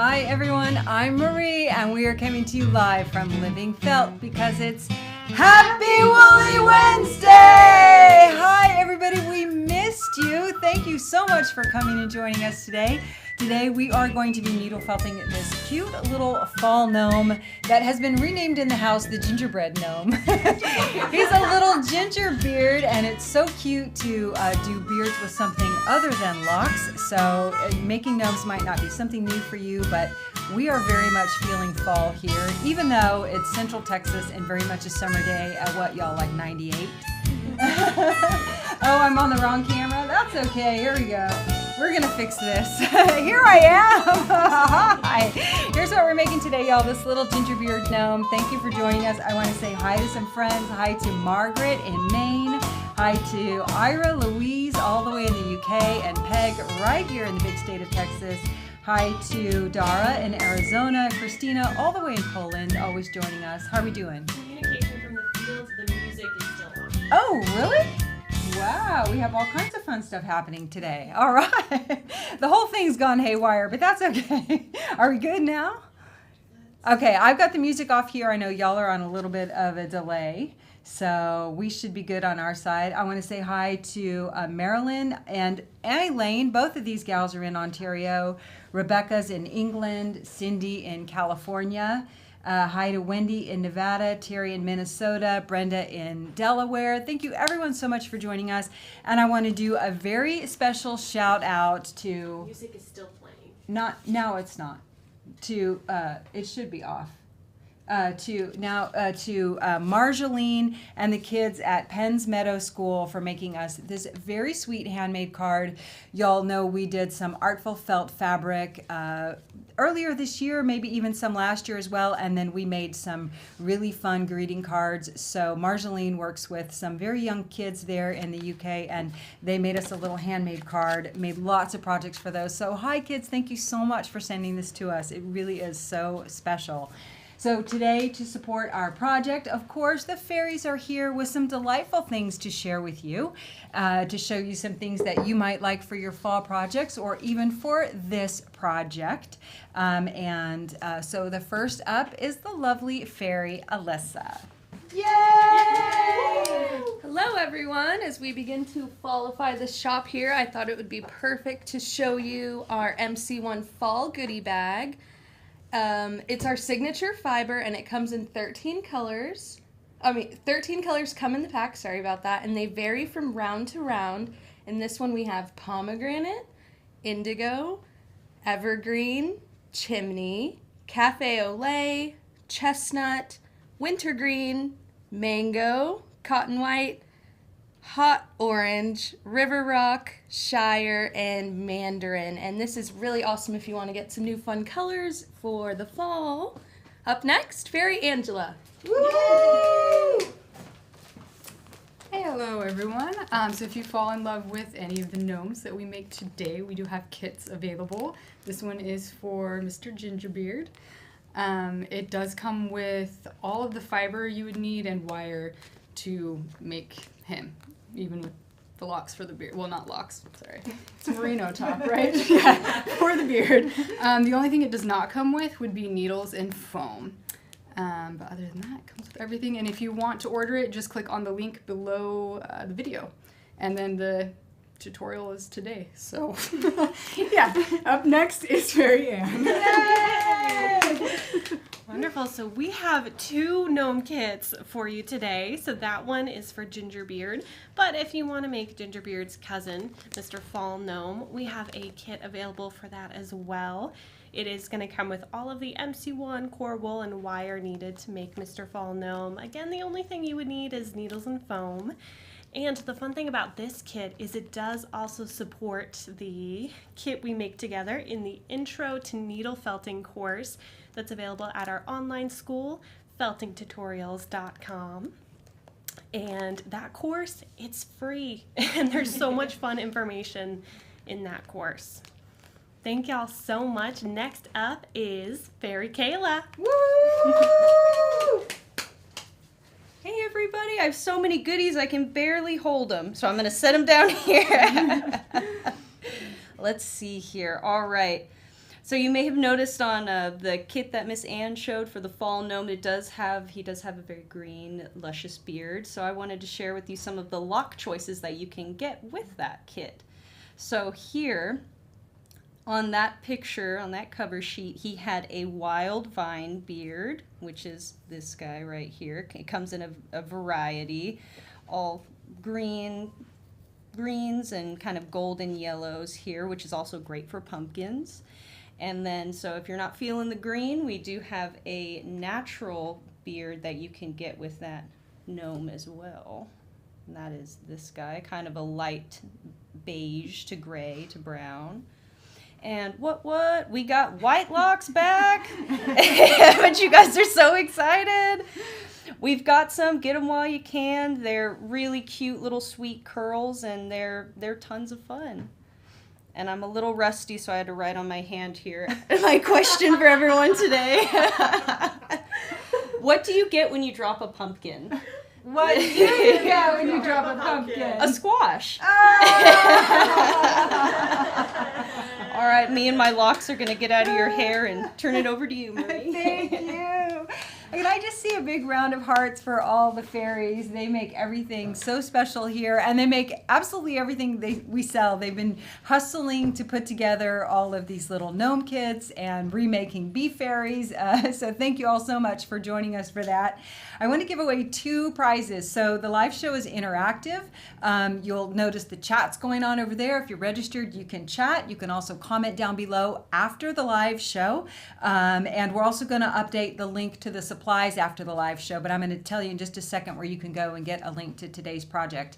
Hi everyone, I'm Marie and we are coming to you live from Living Felt because it's Happy Woolly Wednesday! Hi everybody, we missed you. Thank you so much for coming and joining us today. Today we are going to be needle felting this cute little fall gnome that has been renamed in the house the gingerbread gnome. He's a little ginger beard and it's so cute to do beards with something other than locks. So making gnomes might not be something new for you, but we are very much feeling fall here, even though it's Central Texas and very much a summer day at what y'all, like 98? Oh, I'm on the wrong camera? That's okay, here we go. We're gonna fix this. Here I am. Hi. Here's what we're making today, y'all. This little ginger beard gnome. Thank you for joining us. I want to say hi to some friends. Hi to Margaret in Maine. Hi to Ira Louise all the way in the UK and Peg right here in the big state of Texas. Hi to Dara in Arizona. Christina all the way in Poland, always joining us. How are we doing? Communication from the fields. The music is still on. Oh, really? Wow, we have all kinds of fun stuff happening today. All right. The whole thing's gone haywire, but that's okay. Are we good now? Okay, I've got the music off here. I know y'all are on a little bit of a delay, so we should be good on our side. I want to say hi to Marilyn and Elaine. Both of these gals are in Ontario. Rebecca's in England, Cindy in California. Hi to Wendy in Nevada, Terry in Minnesota, Brenda in Delaware. Thank you everyone so much for joining us. And I want to do a very special shout out to... Music is still playing. Now it's not. It should be off. To Marjolaine and the kids at Penns Meadow School for making us this very sweet handmade card. Y'all know we did some artful felt fabric earlier this year, maybe even some last year as well, and then we made some really fun greeting cards. So Marjolaine works with some very young kids there in the UK, and they made us a little handmade card, made lots of projects for those. So hi kids, thank you so much for sending this to us. It really is so special. So today, to support our project, of course, the fairies are here with some delightful things to share with you, to show you some things that you might like for your fall projects or even for this project. So the first up is the lovely fairy Alyssa. Yay! Hello everyone. As we begin to fallify the shop here, I thought it would be perfect to show you our MC1 fall goodie bag. It's our signature fiber and it comes in 13 colors. 13 colors come in the pack, sorry about that, and they vary from round to round. In this one we have pomegranate, indigo, evergreen, chimney, cafe au lait, chestnut, wintergreen, mango, cotton white, hot orange, river rock, shire, and mandarin. And this is really awesome if you want to get some new fun colors for the fall. Up next, Fairy Angela. Woo! Hey, hello everyone. So if you fall in love with any of the gnomes that we make today, we do have kits available. This one is for Mr. Gingerbeard. It does come with all of the fiber you would need and wire to make him, even with the locks for the beard. Well, not locks, sorry. It's a merino top, right? Yeah, for the beard. The only thing it does not come with would be needles and foam. But other than that, it comes with everything. And if you want to order it, just click on the link below the video. And then the tutorial is today. So, yeah. Up next is Fairy Ann. Yay! Wonderful. So we have 2 gnome kits for you today. So that one is for Gingerbeard. But if you want to make Gingerbeard's cousin, Mr. Fall Gnome, we have a kit available for that as well. It is going to come with all of the MC1 core wool and wire needed to make Mr. Fall Gnome. Again, the only thing you would need is needles and foam. And the fun thing about this kit is it does also support the kit we make together in the Intro to Needle Felting course that's available at our online school, feltingtutorials.com. And that course, it's free, and there's so much fun information in that course. Thank y'all so much. Next up is Fairy Kayla. Woo! Hey everybody, I have so many goodies I can barely hold them, so I'm going to set them down here. Let's see here. All right. So you may have noticed on the kit that Miss Ann showed for the fall gnome, he does have a very green, luscious beard. So I wanted to share with you some of the lock choices that you can get with that kit. So here, on that picture, on that cover sheet, he had a wild vine beard, which is this guy right here. It comes in a variety, all greens and kind of golden yellows here, which is also great for pumpkins. And then, so if you're not feeling the green, we do have a natural beard that you can get with that gnome as well. And that is this guy, kind of a light beige to gray to brown. And what? We got white locks back. But you guys are so excited. We've got some, get them while you can. They're really cute little sweet curls, and they're tons of fun. And I'm a little rusty, so I had to write on my hand here my question for everyone today. What do you get when you drop a pumpkin? What do you get when you drop a pumpkin? A squash. Oh! All right, me and my locks are going to get out of your hair and turn it over to you, Marie. Thank you. And I just see a big round of hearts for all the fairies. They make everything so special here, and they make absolutely everything we sell. They've been hustling to put together all of these little gnome kits and remaking bee fairies. So thank you all so much for joining us for that. I want to give away 2 prizes. So the live show is interactive. You'll notice the chat's going on over there. If you're registered, you can chat. You can also comment down below after the live show. And we're also going to update the link to the supplies after the live show, but I'm going to tell you in just a second where you can go and get a link to today's project.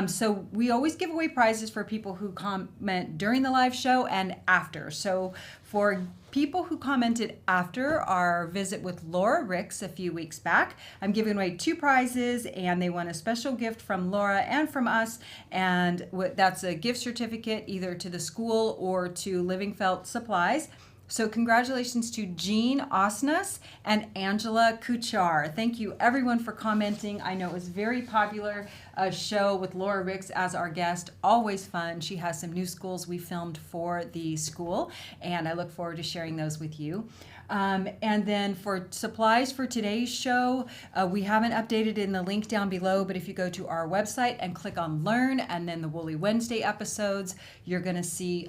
So we always give away prizes for people who comment during the live show and after. So for people who commented after our visit with Laura Ricks a few weeks back, I'm giving away 2 prizes, and they won a special gift from Laura and from us, and that's a gift certificate either to the school or to Living Felt Supplies. So congratulations to Jean Osnas and Angela Kuchar. Thank you everyone for commenting. I know it was a very popular show with Laura Ricks as our guest. Always fun. She has some new schools we filmed for the school, and I look forward to sharing those with you. And then for supplies for today's show, we haven't updated in the link down below, but if you go to our website and click on Learn and then the Woolly Wednesday episodes, you're going to see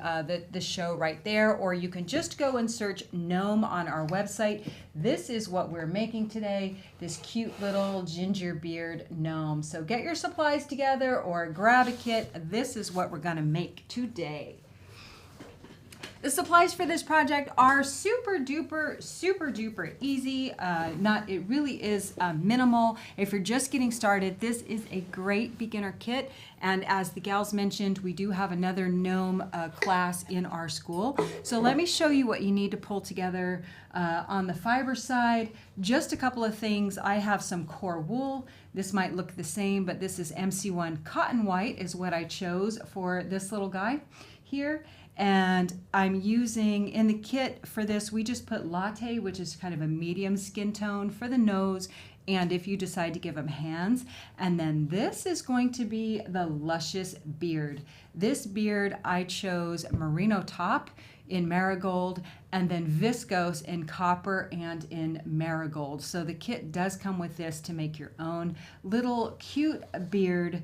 the show right there, or you can just go and search GNOME on our website. This is what we're making today, this cute little ginger beard gnome. So get your supplies together or grab a kit. This is what we're going to make today. The supplies for this project are super duper easy. It really is minimal. If you're just getting started, this is a great beginner kit. And as the gals mentioned, we do have another gnome class in our school. So let me show you what you need to pull together on the fiber side. Just a couple of things. I have some core wool. This might look the same, but this is MC1 cotton white is what I chose for this little guy here. And I'm using, in the kit for this, we just put latte, which is kind of a medium skin tone for the nose, and if you decide to give them hands. And then this is going to be the luscious beard. This beard I chose merino top in marigold, and then viscose in copper and in marigold. So the kit does come with this to make your own little cute beard,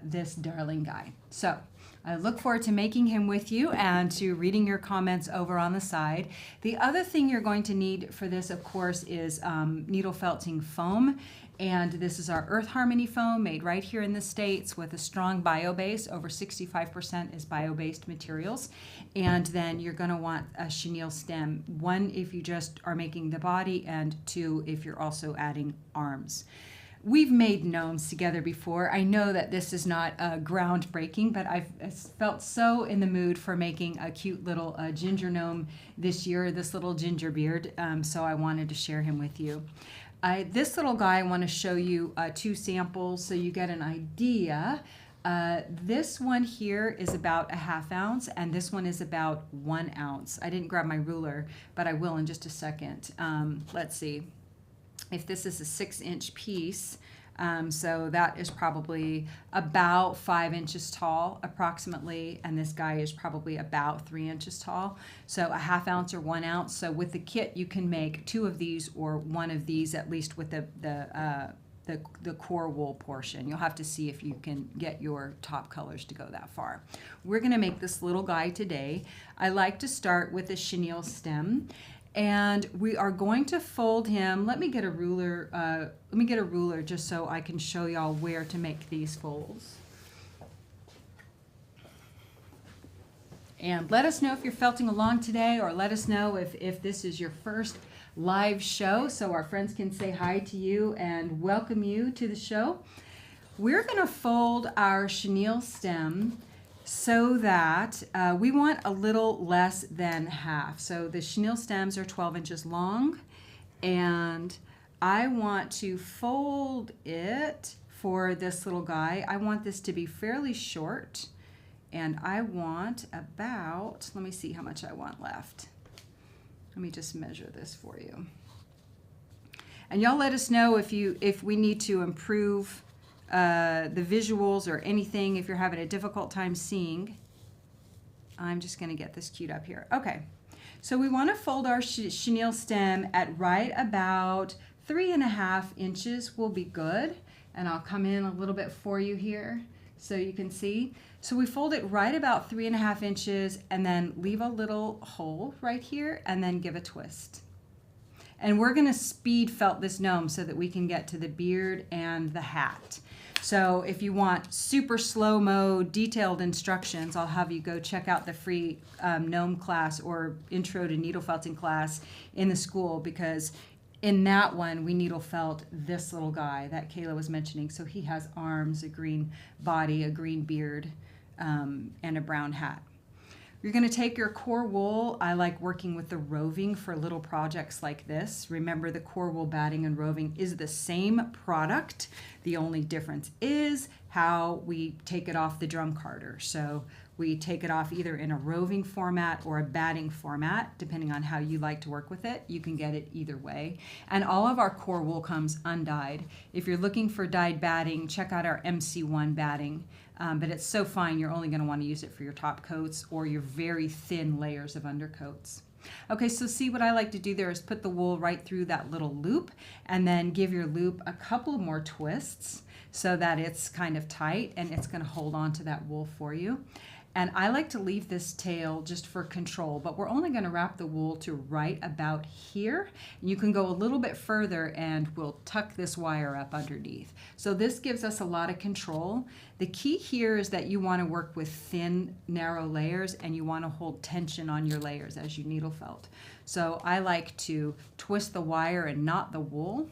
this darling guy. So I look forward to making him with you and to reading your comments over on the side. The other thing you're going to need for this, of course, is needle felting foam. And this is our Earth Harmony foam made right here in the States with a strong bio base. Over 65% is bio-based materials. And then you're going to want a chenille stem. 1 if you just are making the body, and 2 if you're also adding arms. We've made gnomes together before. I know that this is not groundbreaking, but I've felt so in the mood for making a cute little ginger gnome this year, this little ginger beard, so I wanted to share him with you. This little guy, I want to show you 2 samples so you get an idea. This one here is about a ½ ounce, and this one is about 1 ounce. I didn't grab my ruler, but I will in just a second. Let's see. If this is a 6-inch piece, So that is probably about 5 inches tall approximately, and this guy is probably about 3 inches tall. So a 1/2 ounce or 1 ounce. So with the kit, you can make 2 of these or 1 of these, at least with the core wool portion. You'll have to see if you can get your top colors to go that far. We're going to make this little guy today. I like to start with a chenille stem, and we are going to fold him. Let me get a ruler. Just so I can show y'all where to make these folds. And let us know if you're felting along today, or let us know if this is your first live show, so our friends can say hi to you and welcome you to the show. We're going to fold our chenille stem so that we want a little less than half. So the chenille stems are 12 inches long, and I want to fold it for this little guy. I want this to be fairly short, and I want about, let me see how much I want left. Let me just measure this for you. And y'all let us know if we need to improve the visuals or anything, if you're having a difficult time seeing. I'm just going to get this queued up here. Okay, so we want to fold our chenille stem at right about 3.5 inches will be good. And I'll come in a little bit for you here so you can see. So we fold it right about 3.5 inches and then leave a little hole right here and then give a twist. And we're going to speed felt this gnome so that we can get to the beard and the hat. So if you want super slow-mo detailed instructions, I'll have you go check out the free gnome class or intro to needle felting class in the school, because in that one, we needle felt this little guy that Kayla was mentioning. So he has arms, a green body, a green beard, and a brown hat. You're going to take your core wool. I like working with the roving for little projects like this. Remember, the core wool batting and roving is the same product. The only difference is how we take it off the drum carder. So we take it off either in a roving format or a batting format, depending on how you like to work with it. You can get it either way. And all of our core wool comes undyed. If you're looking for dyed batting, check out our MC1 batting. But it's so fine, you're only going to want to use it for your top coats or your very thin layers of undercoats. Okay, so see, what I like to do there is put the wool right through that little loop and then give your loop a couple more twists so that it's kind of tight and it's going to hold on to that wool for you. And I like to leave this tail just for control, but we're only going to wrap the wool to right about here. You can go a little bit further and we'll tuck this wire up underneath. So this gives us a lot of control. The key here is that you want to work with thin, narrow layers, and you want to hold tension on your layers as you needle felt. So I like to twist the wire and not the wool.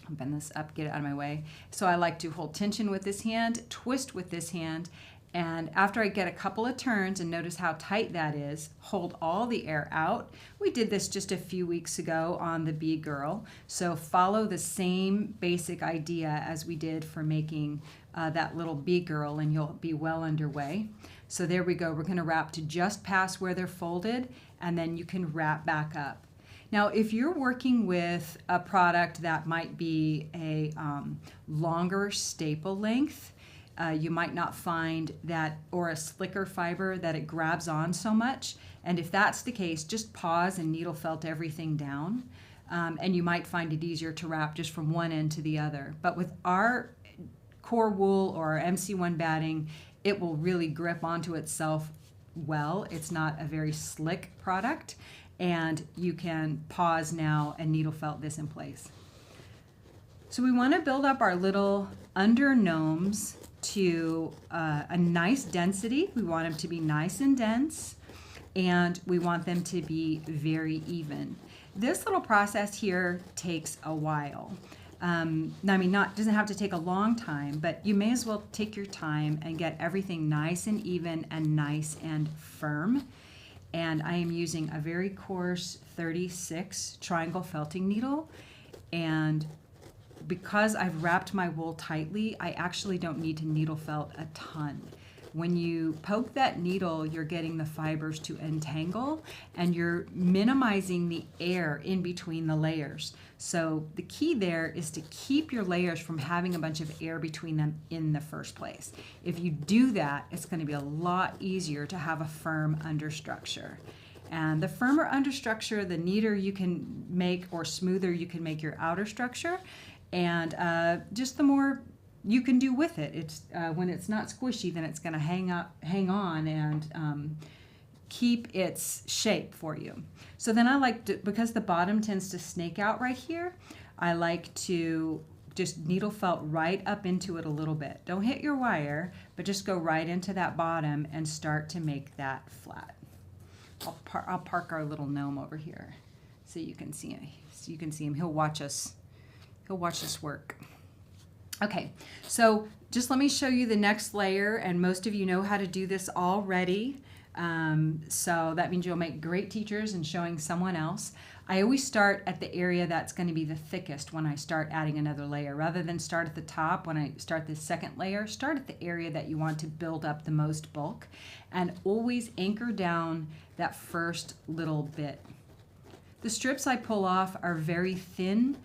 I'll bend this up, get it out of my way. So I like to hold tension with this hand, twist with this hand, and after I get a couple of turns, and notice how tight that is, hold all the air out. We did this just a few weeks ago on the Bee Girl. So follow the same basic idea as we did for making that little Bee Girl, and you'll be well underway. So there we go. We're going to wrap to just past where they're folded, and then you can wrap back up. Now, if you're working with a product that might be a longer staple length, you might not find that, or a slicker fiber, that it grabs on so much. And if that's the case, just pause and needle felt everything down. And you might find it easier to wrap just from one end to the other. But with our core wool or our MC1 batting, it will really grip onto itself well. It's not a very slick product. And you can pause now and needle felt this in place. So we want to build up our little under gnomes to a nice density. We want them to be nice and dense, and we want them to be very even. This little process here takes a while. I mean, doesn't have to take a long time, but you may as well take your time and get everything nice and even and nice and firm. And I am using a very coarse 36 triangle felting needle, and because I've wrapped my wool tightly, I actually don't need to needle felt a ton. when you poke that needle, you're getting the fibers to entangle and you're minimizing the air in between the layers. So the key there is to keep your layers from having a bunch of air between them in the first place. If you do that, it's going to be a lot easier to have a firm understructure. And the firmer understructure, the neater you can make or smoother you can make your outer structure, and just the more you can do with it. It's when it's not squishy, then it's going to hang on, and keep its shape for you. So then I like to, because the bottom tends to snake out right here, I like to just needle felt right up into it a little bit. Don't hit your wire, but just go right into that bottom and start to make that flat. I'll park our little gnome over here so you can see him. So you can see him. He'll watch us work. Okay, so just let me show you the next layer, and most of you know how to do this already. So that means you'll make great teachers in showing someone else. I always start at the area that's going to be the thickest when I start adding another layer. Rather than start at the top when I start the second layer, start at the area that you want to build up the most bulk, and always anchor down that first little bit. The strips I pull off are very thin,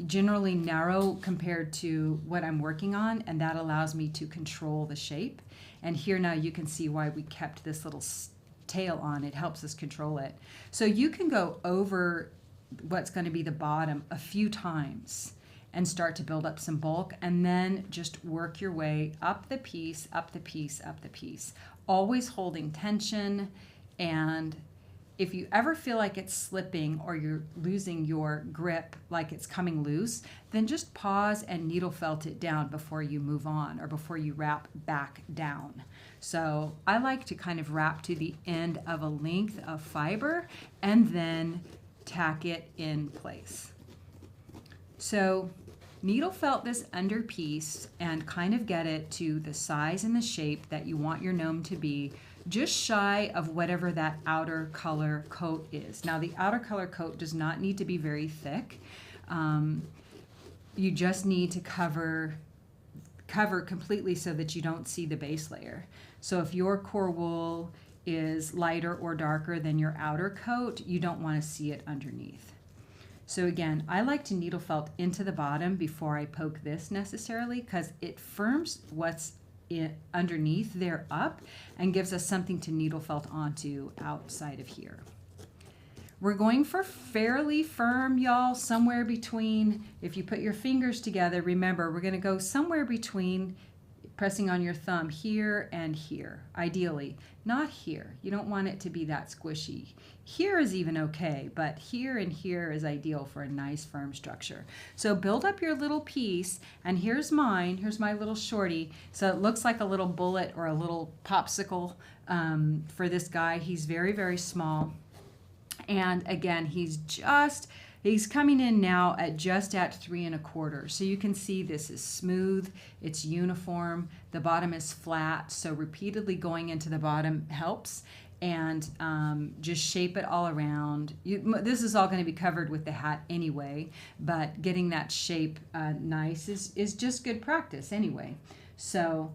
generally narrow compared to what I'm working on, and that allows me to control the shape. And here now you can see why we kept this little tail on. It helps us control it. So you can go over what's going to be the bottom a few times and start to build up some bulk, and then just work your way up the piece, up the piece, up the piece, always holding tension. And if you ever feel like it's slipping or you're losing your grip, like it's coming loose, then just pause and needle felt it down before you move on or before you wrap back down. So I like to kind of wrap to the end of a length of fiber and then tack it in place. So needle felt this under piece and kind of get it to the size and the shape that you want your gnome to be, just shy of whatever that outer color coat is. Now the outer color coat does not need to be very thick. You just need to cover completely so that you don't see the base layer. So if your core wool is lighter or darker than your outer coat, you don't want to see it underneath. So again, I like to needle felt into the bottom before I poke this necessarily, because it firms what's underneath there up and gives us something to needle felt onto outside of here. We're going for fairly firm, y'all, somewhere between, if you put your fingers together, remember, we're going to go somewhere between pressing on your thumb here and here, ideally. Not here. You don't want it to be that squishy. Here is even okay, but here and here is ideal for a nice firm structure. So build up your little piece, and here's mine. Here's my little shorty. So it looks like a little bullet or a little popsicle for this guy. He's very, very small. And again, he's coming in now at just at 3 1/4. So you can see this is smooth, it's uniform, the bottom is flat, so repeatedly going into the bottom helps. And just shape it all around. This is all going to be covered with the hat anyway, but getting that shape nice is just good practice anyway. So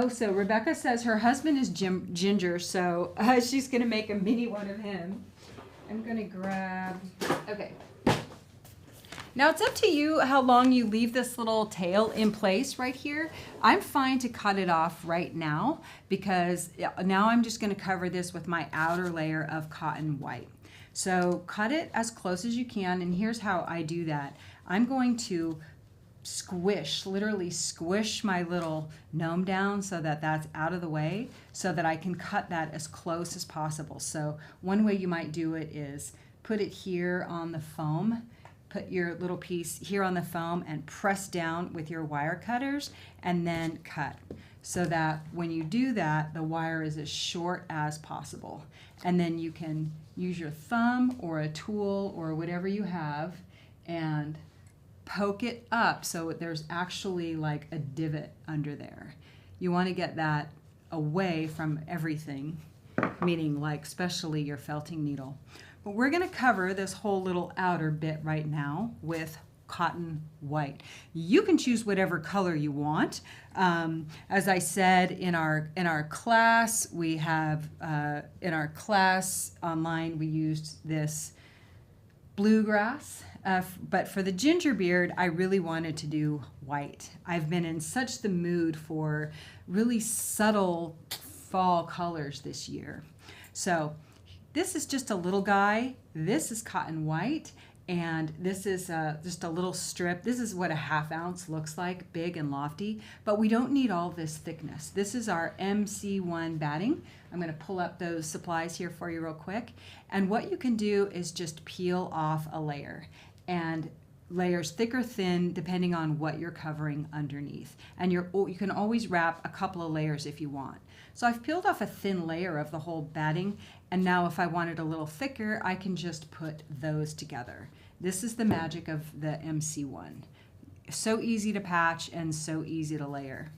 so Rebecca says her husband is Ginger, so she's going to make a mini one of him. I'm going to grab, okay. Now it's up to you how long you leave this little tail in place right here. I'm fine to cut it off right now because now I'm just going to cover this with my outer layer of cotton white. So cut it as close as you can, and here's how I do that. I'm going to literally squish my little gnome down so that that's out of the way so that I can cut that as close as possible. So one way you might do it is put it here on the foam, put your little piece here on the foam and press down with your wire cutters and then cut, so that when you do that, the wire is as short as possible. And then you can use your thumb or a tool or whatever you have and poke it up so there's actually like a divot under there. You want to get that away from everything, meaning like especially your felting needle. But we're going to cover this whole little outer bit right now with cotton white. You can choose whatever color you want. As I said, in our class, we have in our class online, we used this bluegrass. But for the ginger beard, I really wanted to do white. I've been in such the mood for really subtle fall colors this year. So this is just a little guy. This is cotton white. And this is just a little strip. This is what a 1/2 ounce looks like, big and lofty. But we don't need all this thickness. This is our MC1 batting. I'm going to pull up those supplies here for you real quick. And what you can do is just peel off a layer. And layers thick or thin depending on what you're covering underneath. And you can always wrap a couple of layers if you want. So I've peeled off a thin layer of the whole batting, and now if I wanted a little thicker, I can just put those together. This is the magic of the MC1. So easy to patch and so easy to layer.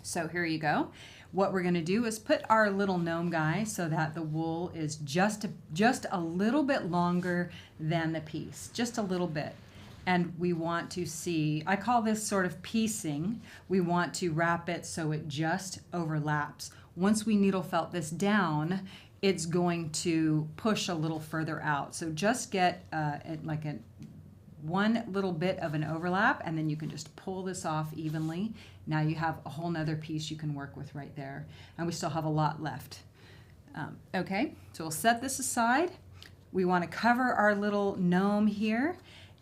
So here you go. What we're going to do is put our little gnome guy so that the wool is just a little bit longer than the piece, just a little bit. And we want to see, I call this sort of piecing. We want to wrap it so it just overlaps. Once we needle felt this down, it's going to push a little further out. So just get one little bit of an overlap, and then you can just pull this off evenly. Now you have a whole nother piece you can work with right there. And we still have a lot left. Okay, so we'll set this aside. We want to cover our little gnome here.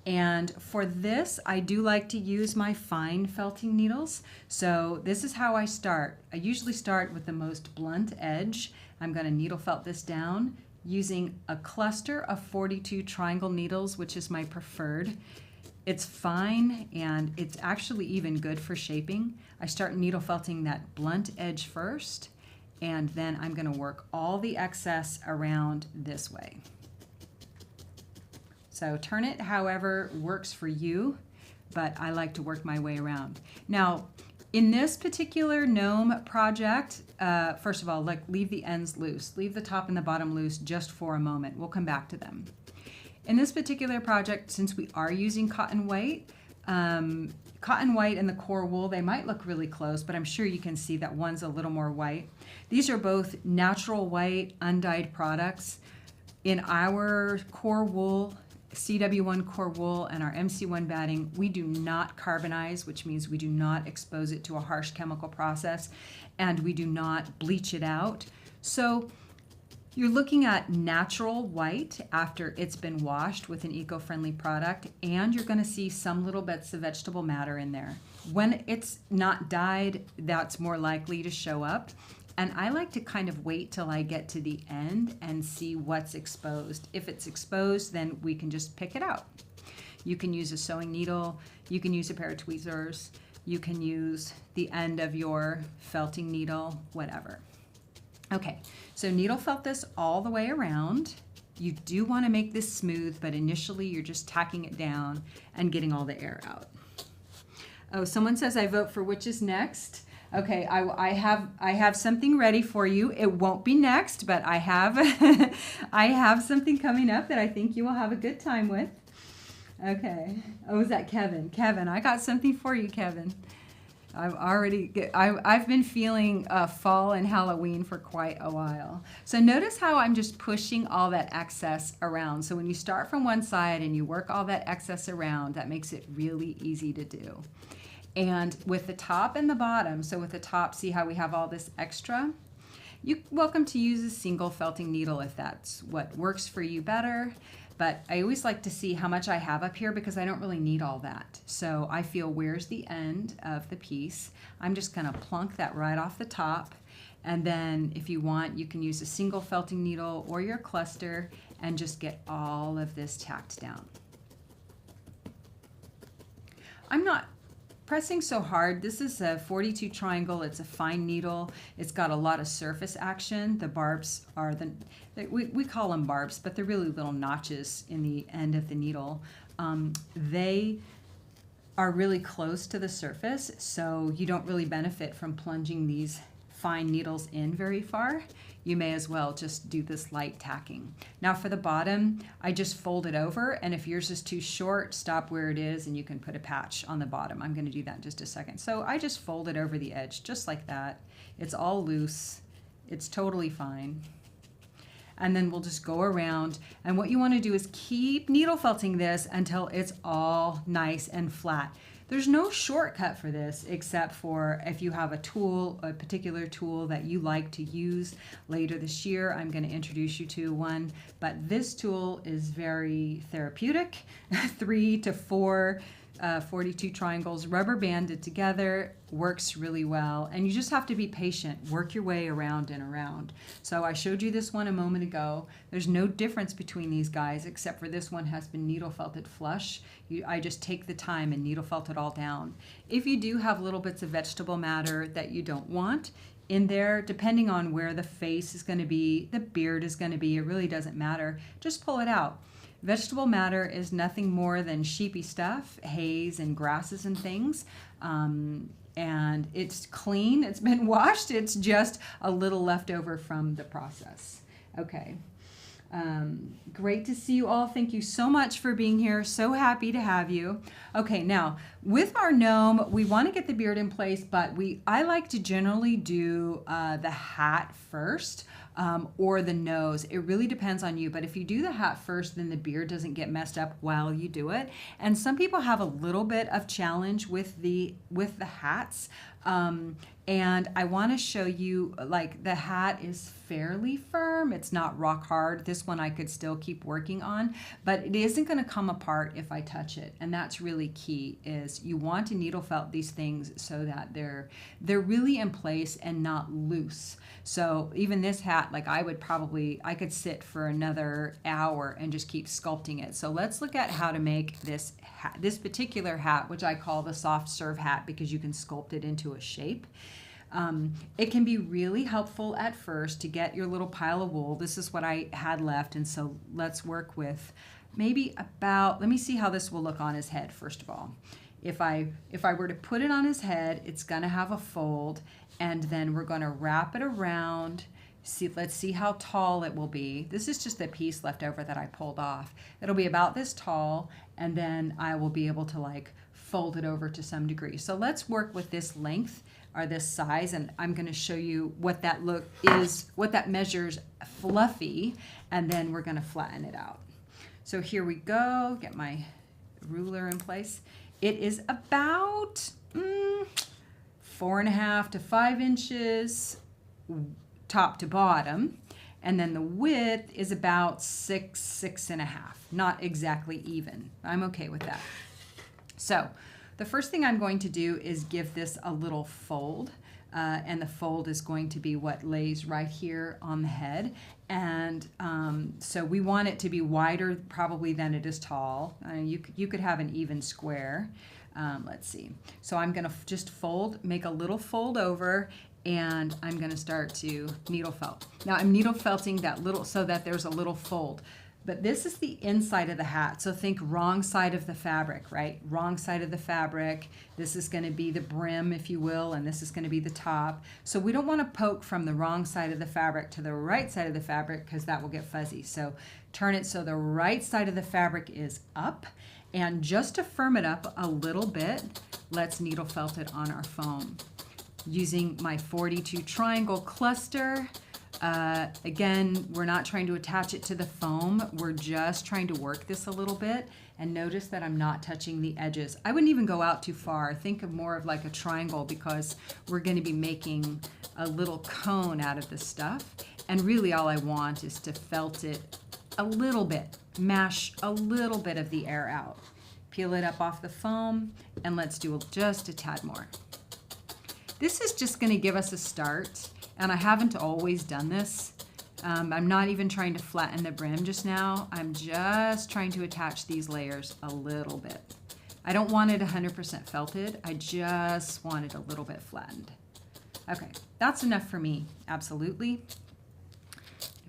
And for this, I do like to use my fine felting needles. So this is how I start. I usually start with the most blunt edge. I'm going to needle felt this down using a cluster of 42 triangle needles, which is my preferred. It's fine and it's actually even good for shaping. I start needle felting that blunt edge first, and then I'm going to work all the excess around this way. So turn it however works for you, but I like to work my way around. Now, in this particular gnome project, first of all, leave the ends loose. Leave the top and the bottom loose just for a moment. We'll come back to them. In this particular project, since we are using cotton white and the core wool, they might look really close, but I'm sure you can see that one's a little more white. These are both natural white, undyed products. In our core wool, CW1 core wool and our MC1 batting, we do not carbonize, which means we do not expose it to a harsh chemical process, and we do not bleach it out. So you're looking at natural white after it's been washed with an eco-friendly product, and you're going to see some little bits of vegetable matter in there. When it's not dyed, that's more likely to show up. And I like to kind of wait till I get to the end and see what's exposed. If it's exposed, then we can just pick it out. You can use a sewing needle, you can use a pair of tweezers, you can use the end of your felting needle, whatever. Okay, so needle felt this all the way around. You do want to make this smooth, but initially you're just tacking it down and getting all the air out. Oh, someone says I vote for which is next. Okay, I have something ready for you. It won't be next, but I have I have something coming up that I think you will have a good time with. Okay. Oh, is that Kevin? Kevin, I got something for you, Kevin. I've been feeling fall and Halloween for quite a while. So notice how I'm just pushing all that excess around. So when you start from one side and you work all that excess around, that makes it really easy to do. And with the top and the bottom, so with the top, see how we have all this extra? You're welcome to use a single felting needle if that's what works for you better. But I always like to see how much I have up here because I don't really need all that. So I feel where's the end of the piece. I'm just gonna plunk that right off the top. And then if you want, you can use a single felting needle or your cluster and just get all of this tacked down. I'm not pressing so hard. This is a 42 triangle. It's a fine needle. It's got a lot of surface action. The barbs are we call them barbs, but they're really little notches in the end of the needle. They are really close to the surface, so you don't really benefit from plunging these fine needles in very far, you may as well just do this light tacking. Now for the bottom, I just fold it over, and if yours is too short, stop where it is and you can put a patch on the bottom. I'm going to do that in just a second. So I just fold it over the edge just like that. It's all loose. It's totally fine. And then we'll just go around, and what you want to do is keep needle felting this until it's all nice and flat. There's no shortcut for this except for if you have a tool, a particular tool that you like to use later this year. I'm going to introduce you to one, but this tool is very therapeutic. 3 to 4 42 triangles rubber banded together, works really well, and you just have to be patient, work your way around and around. So I showed you this one a moment ago. There's no difference between these guys except for this one has been needle felted flush. I just take the time and needle felt it all down. If you do have little bits of vegetable matter that you don't want in there, depending on where the face is going to be, the beard is going to be, it really doesn't matter, just pull it out. Vegetable matter is nothing more than sheepy stuff, hays and grasses and things. And it's clean, it's been washed, it's just a little left over from the process. Okay. Great to see you all. Thank you so much for being here. So happy to have you. Okay, now with our gnome, we want to get the beard in place, but I like to generally do the hat first. Or the nose. It really depends on you, but if you do the hat first, then the beard doesn't get messed up while you do it. And some people have a little bit of challenge with the hats. And I want to show you, like, the hat is fairly firm. It's not rock hard. This one I could still keep working on, but it isn't going to come apart if I touch it. And that's really key, is you want to needle felt these things so that they're really in place and not loose. So even this hat, like I could sit for another hour and just keep sculpting it. So let's look at how to make this hat, this particular hat, which I call the soft serve hat because you can sculpt it into a shape. It can be really helpful at first to get your little pile of wool. This is what I had left, and so let's work with maybe about, let me see how this will look on his head first of all. If I were to put it on his head, it's gonna have a fold, and then we're gonna wrap it around. Let's see how tall it will be. This is just a piece left over that I pulled off. It'll be about this tall, and then I will be able to like fold it over to some degree. So let's work with this length or this size, and I'm going to show you what that look is, what that measures fluffy, and then we're going to flatten it out. So here we go, get my ruler in place. It is about 4.5 to 5 inches top to bottom, and then the width is about 6.5. Not exactly even. I'm okay with that. So the first thing I'm going to do is give this a little fold, and the fold is going to be what lays right here on the head. And so we want it to be wider probably than it is tall. You could have an even square. Let's see. So I'm going to just make a little fold over, and I'm going to start to needle felt. Now I'm needle felting that little so that there's a little fold. But this is the inside of the hat. So think wrong side of the fabric, right? Wrong side of the fabric. This is going to be the brim, if you will, and this is going to be the top. So we don't want to poke from the wrong side of the fabric to the right side of the fabric because that will get fuzzy. So turn it so the right side of the fabric is up. And just to firm it up a little bit, let's needle felt it on our foam. Using my 42 triangle cluster. Again, we're not trying to attach it to the foam. We're just trying to work this a little bit. And notice that I'm not touching the edges. I wouldn't even go out too far. Think of more of like a triangle because we're going to be making a little cone out of this stuff. And really all I want is to felt it a little bit, mash a little bit of the air out. Peel it up off the foam, and let's do just a tad more. This is just going to give us a start. And I haven't always done this. I'm not even trying to flatten the brim just now. I'm just trying to attach these layers a little bit. I don't want it 100% felted. I just want it a little bit flattened. Okay, that's enough for me, absolutely.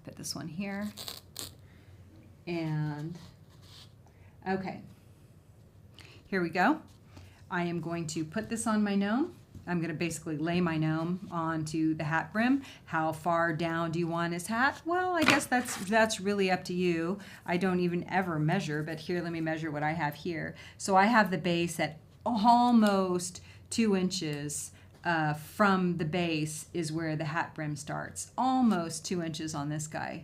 Put this one here. And, okay. Here we go. I am going to put this on my gnome. I'm going to basically lay my gnome onto the hat brim. How far down do you want his hat? Well, I guess that's really up to you. I don't even ever measure, but here, let me measure what I have here. So I have the base at almost 2 inches. From the base is where the hat brim starts. Almost 2 inches on this guy.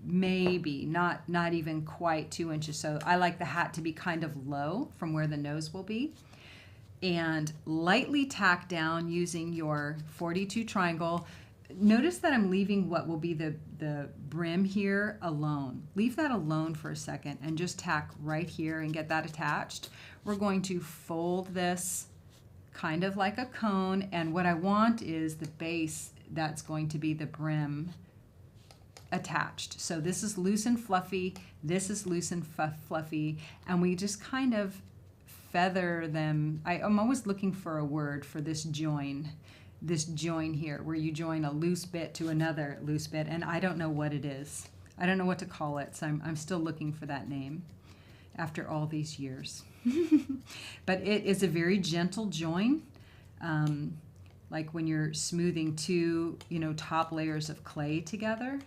Maybe not even quite 2 inches. So I like the hat to be kind of low from where the nose will be, and lightly tack down using your 42 triangle. Notice that I'm leaving what will be the brim here alone. Leave that alone for a second and just tack right here and get that attached. We're going to fold this kind of like a cone, and what I want is the base that's going to be the brim attached. So this is loose and fluffy, this is loose and fluffy, and we just kind of feather them. I'm always looking for a word for this join here, where you join a loose bit to another loose bit, and I don't know what it is. I don't know what to call it, so I'm still looking for that name after all these years. But it is a very gentle join, like when you're smoothing two, top layers of clay together.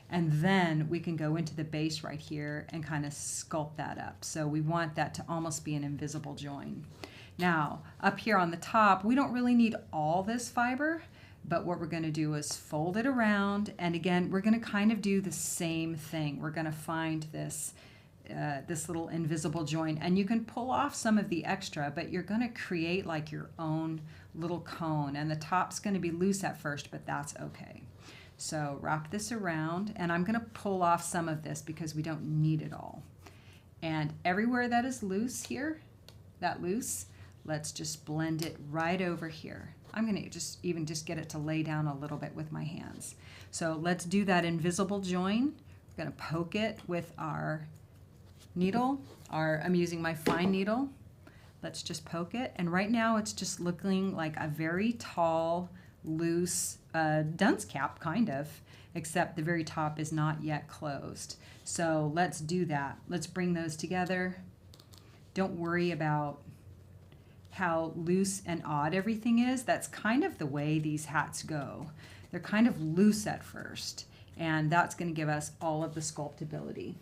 And then we can go into the base right here and kind of sculpt that up. So we want that to almost be an invisible join. Now, up here on the top, we don't really need all this fiber, but what we're going to do is fold it around. And again, we're going to kind of do the same thing. We're going to find this little invisible join, and you can pull off some of the extra, but you're going to create like your own little cone, and the top's going to be loose at first, but that's okay. So wrap this around, and I'm going to pull off some of this because we don't need it all. And everywhere that is loose here, let's just blend it right over here. I'm going to just get it to lay down a little bit with my hands. So let's do that invisible join. We're going to poke it with our needle. I'm using my fine needle. Let's just poke it. And right now it's just looking like a very tall, loose dunce cap, kind of, except the very top is not yet closed. So let's do that. Let's bring those together. Don't worry about how loose and odd everything is. That's kind of the way these hats go. They're kind of loose at first, and that's going to give us all of the sculptability.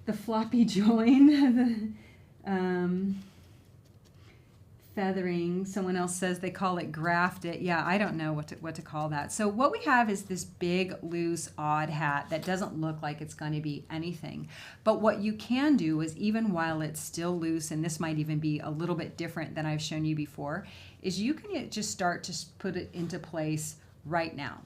The floppy join, feathering. Someone else says they call it graft it. Yeah, I don't know what to call that. So what we have is this big, loose, odd hat that doesn't look like it's going to be anything. But what you can do is, even while it's still loose, and this might even be a little bit different than I've shown you before, is you can just start to put it into place right now.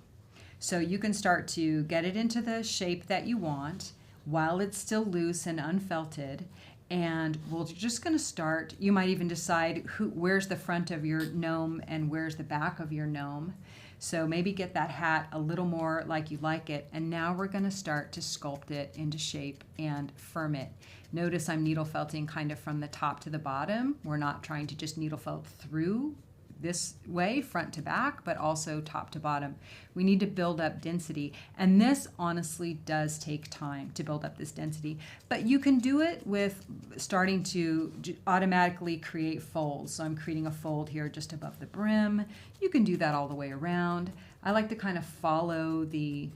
So you can start to get it into the shape that you want while it's still loose and unfelted. And we're just going to start. You might even decide where's the front of your gnome and where's the back of your gnome. So maybe get that hat a little more like you like it. And now we're going to start to sculpt it into shape and firm it. Notice I'm needle felting kind of from the top to the bottom. We're not trying to just needle felt through this way, front to back, but also top to bottom. We need to build up density, and this honestly does take time to build up this density, but you can do it with starting to automatically create folds. So I'm creating a fold here just above the brim. You can do that all the way around. I like to kind of follow the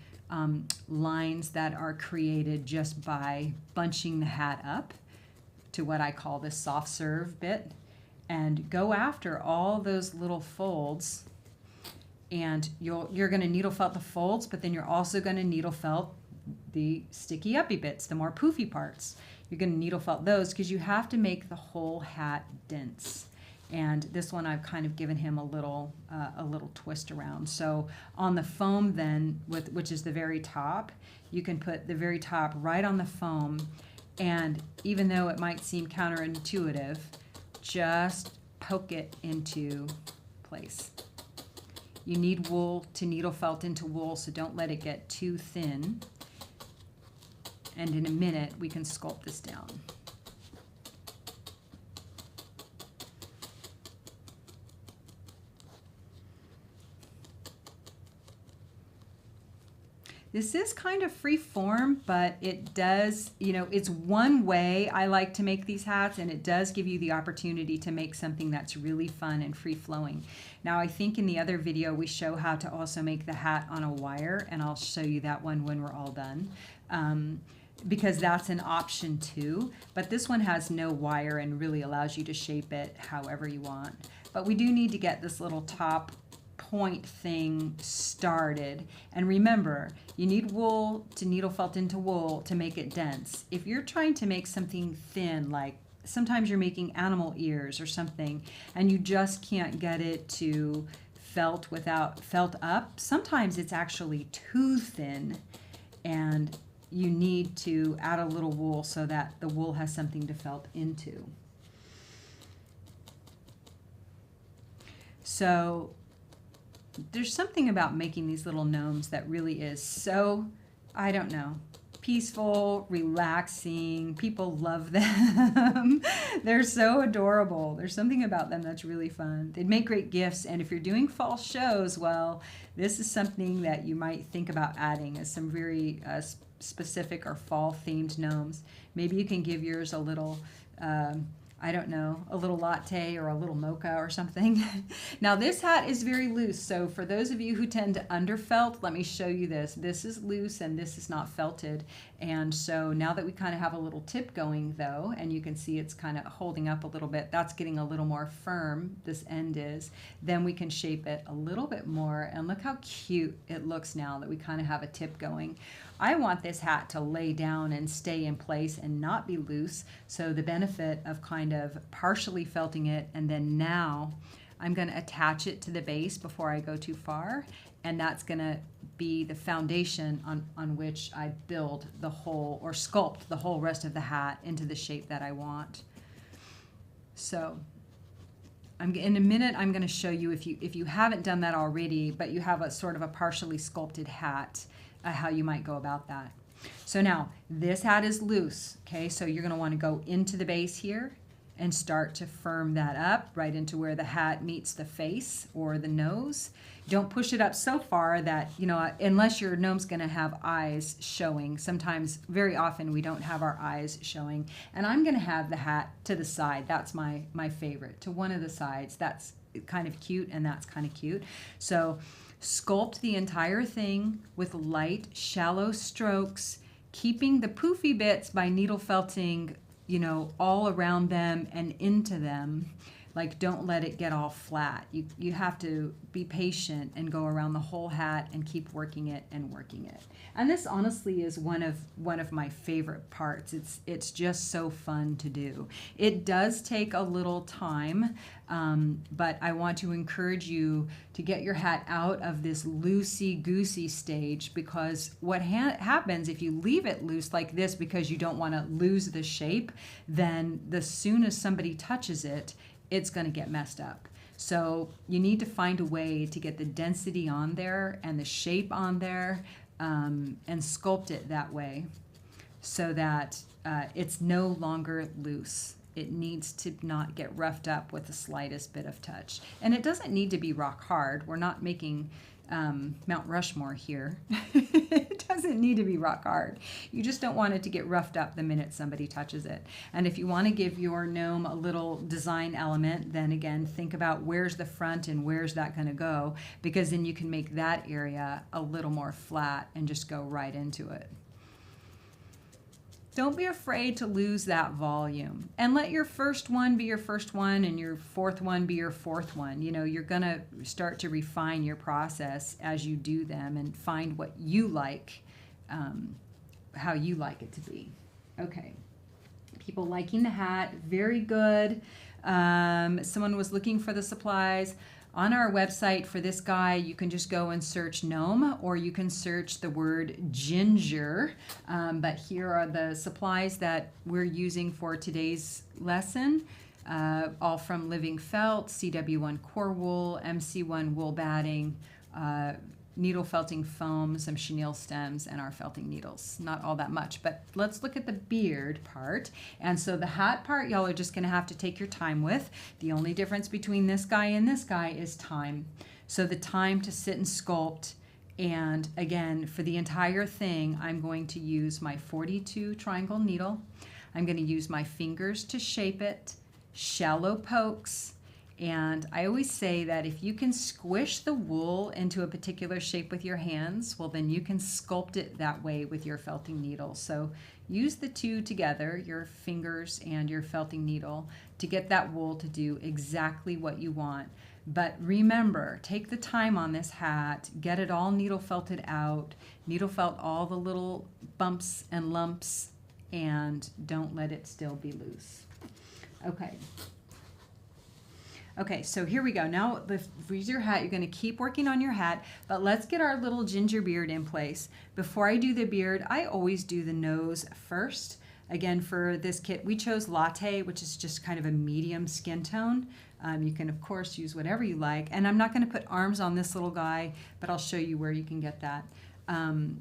lines that are created just by bunching the hat up to what I call the soft serve bit, and go after all those little folds, and you're going to needle felt the folds, but then you're also going to needle felt the sticky uppy bits, the more poofy parts. You're going to needle felt those because you have to make the whole hat dense. And this one I've kind of given him a little twist around. So on the foam then, which is the very top, you can put the very top right on the foam, and even though it might seem counterintuitive, just poke it into place. You need wool to needle felt into wool, so don't let it get too thin. And in a minute, we can sculpt this down. This is kind of free form, but it does, it's one way I like to make these hats, and it does give you the opportunity to make something that's really fun and free flowing. Now, I think in the other video we show how to also make the hat on a wire, and I'll show you that one when we're all done. Because that's an option too, but this one has no wire and really allows you to shape it however you want. But we do need to get this little top point thing started. And remember, you need wool to needle felt into wool to make it dense. If you're trying to make something thin, like sometimes you're making animal ears or something, and you just can't get it to felt up, sometimes it's actually too thin, and you need to add a little wool so that the wool has something to felt into. So there's something about making these little gnomes that really is so, I don't know, peaceful, relaxing. People love them. They're so adorable. There's something about them that's really fun. They'd make great gifts, and if you're doing fall shows, well, this is something that you might think about adding as some very specific or fall themed gnomes. Maybe you can give yours a little I don't know, a little latte or a little mocha or something. Now this hat is very loose, so for those of you who tend to underfelt, let me show you this. This is loose and this is not felted. And so now that we kind of have a little tip going though, and you can see it's kind of holding up a little bit, that's getting a little more firm, this end is, then we can shape it a little bit more, and look how cute it looks now that we kind of have a tip going. I want this hat to lay down and stay in place and not be loose, so the benefit of kind of partially felting it, and then now I'm going to attach it to the base before I go too far, and that's going to be the foundation on which I build the whole, or sculpt the whole rest of the hat into the shape that I want. So in a minute I'm going to show you, if you haven't done that already, but you have a sort of a partially sculpted hat, how you might go about that. So now this hat is loose, okay, so you're going to want to go into the base here and start to firm that up right into where the hat meets the face or the nose. Don't push it up so far that, unless your gnome's going to have eyes showing. Sometimes, very often, we don't have our eyes showing. And I'm going to have the hat to the side. That's my favorite. To one of the sides. That's kind of cute, and that's kind of cute. So sculpt the entire thing with light, shallow strokes, keeping the poofy bits by needle felting, all around them and into them. Like, don't let it get all flat. You have to be patient and go around the whole hat and keep working it and working it. And this honestly is one of my favorite parts. It's just so fun to do. It does take a little time, but I want to encourage you to get your hat out of this loosey-goosey stage, because what happens if you leave it loose like this because you don't want to lose the shape, then as soon as somebody touches it, it's going to get messed up. So you need to find a way to get the density on there and the shape on there, and sculpt it that way so that it's no longer loose. It needs to not get roughed up with the slightest bit of touch. And it doesn't need to be rock hard. We're not making Mount Rushmore here. It doesn't need to be rock hard. You just don't want it to get roughed up the minute somebody touches it. And if you want to give your gnome a little design element, then again, think about where's the front and where's that going to go, because then you can make that area a little more flat and just go right into it. Don't be afraid to lose that volume, and let your first one be your first one and your fourth one be your fourth one. You're going to start to refine your process as you do them and find what you like, how you like it to be. Okay. People liking the hat, very good. Someone was looking for the supplies. On our website for this guy, you can just go and search GNOME, or you can search the word ginger. But here are the supplies that we're using for today's lesson, all from Living Felt, CW1 core wool, MC1 wool batting, needle felting foam, some chenille stems, and our felting needles. Not all that much, but let's look at the beard part. And so the hat part, y'all are just going to have to take your time with. The only difference between this guy and this guy is time. So the time to sit and sculpt And again, for the entire thing, I'm going to use my 42 triangle needle. I'm going to use my fingers to shape it, shallow pokes. And I always say that if you can squish the wool into a particular shape with your hands, well, then you can sculpt it that way with your felting needle. So use the two together, your fingers and your felting needle, to get that wool to do exactly what you want. But remember, take the time on this hat, get it all needle felted out, needle felt all the little bumps and lumps, and don't let it still be loose. Okay. Okay, so here we go. Now, for your hat, you're going to keep working on your hat, but let's get our little ginger beard in place. Before I do the beard, I always do the nose first. Again, for this kit, we chose Latte, which is just kind of a medium skin tone. You can, of course, use whatever you like. And I'm not going to put arms on this little guy, but I'll show you where you can get that.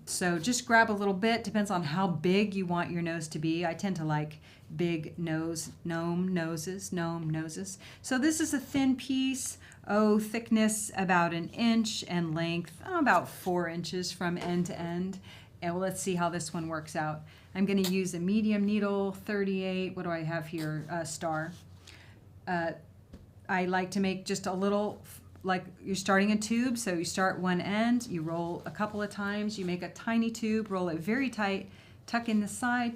So just grab a little bit. Depends on how big you want your nose to be. I tend to like big gnome noses. So this is a thin piece, thickness about 1 inch and length about 4 inches from end to end. And well, let's see how this one works out. I'm going to use a medium needle, 38. What do I have here? Star. I like to make just a little, like you're starting a tube, so you start one end, you roll a couple of times, you make a tiny tube, roll it very tight, tuck in the side,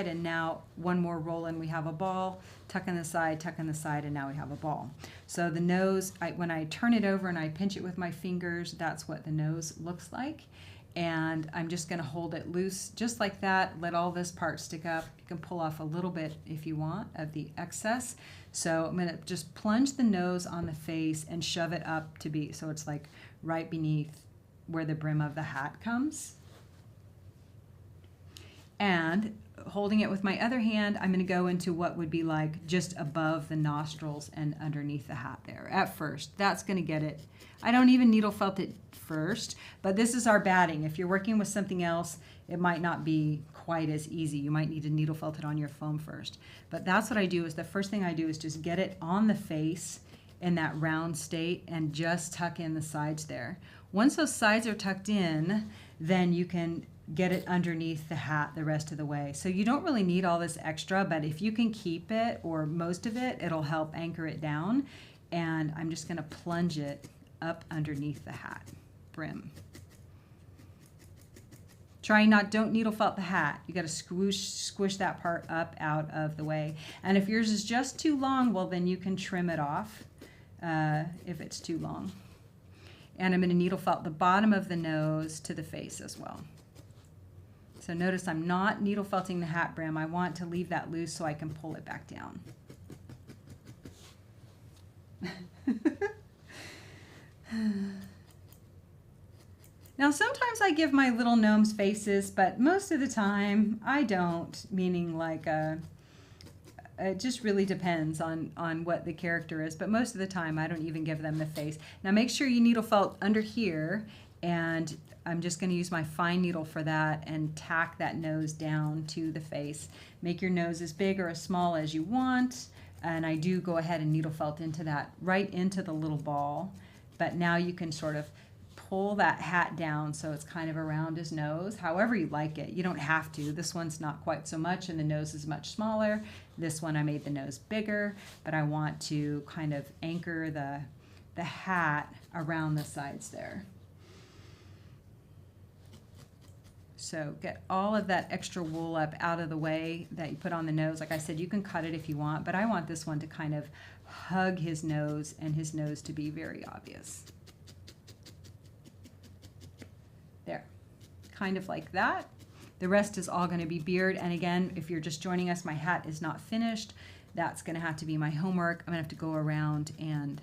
and now one more roll and we have a ball, tuck in the side, and now we have a ball. So the nose, when I turn it over and I pinch it with my fingers, that's what the nose looks like. And I'm just going to hold it loose just like that, let all this part stick up. You can pull off a little bit if you want of the excess. So I'm going to just plunge the nose on the face and shove it up to be, so it's like right beneath where the brim of the hat comes. And holding it with my other hand, I'm going to go into what would be like just above the nostrils and underneath the hat there at first. That's going to get it. I don't even needle felt it first, but this is our batting. If you're working with something else, it might not be quite as easy. You might need to needle felt it on your foam first. But that's what I do, is the first thing I do is just get it on the face in that round state and just tuck in the sides there. Once those sides are tucked in, then you can get it underneath the hat the rest of the way. So you don't really need all this extra, but if you can keep it, or most of it, it'll help anchor it down. And I'm just going to plunge it up underneath the hat brim. Don't needle felt the hat. You got to squish that part up out of the way. And if yours is just too long, well, then you can trim it off if it's too long. And I'm going to needle felt the bottom of the nose to the face as well. So notice I'm not needle felting the hat brim. I want to leave that loose so I can pull it back down. Now sometimes I give my little gnomes faces, but most of the time I don't, meaning like it just really depends on what the character is, but most of the time I don't even give them the face. Now make sure you needle felt under here, and I'm just going to use my fine needle for that and tack that nose down to the face. Make your nose as big or as small as you want, and I do go ahead and needle felt into that, right into the little ball. But now you can sort of pull that hat down so it's kind of around his nose, however you like it. You don't have to. This one's not quite so much, and the nose is much smaller. This one I made the nose bigger, but I want to kind of anchor the hat around the sides there. So get all of that extra wool up out of the way that you put on the nose. Like I said, you can cut it if you want, but I want this one to kind of hug his nose and his nose to be very obvious. There, kind of like that. The rest is all going to be beard. And again, if you're just joining us, my hat is not finished. That's going to have to be my homework. I'm going to have to go around and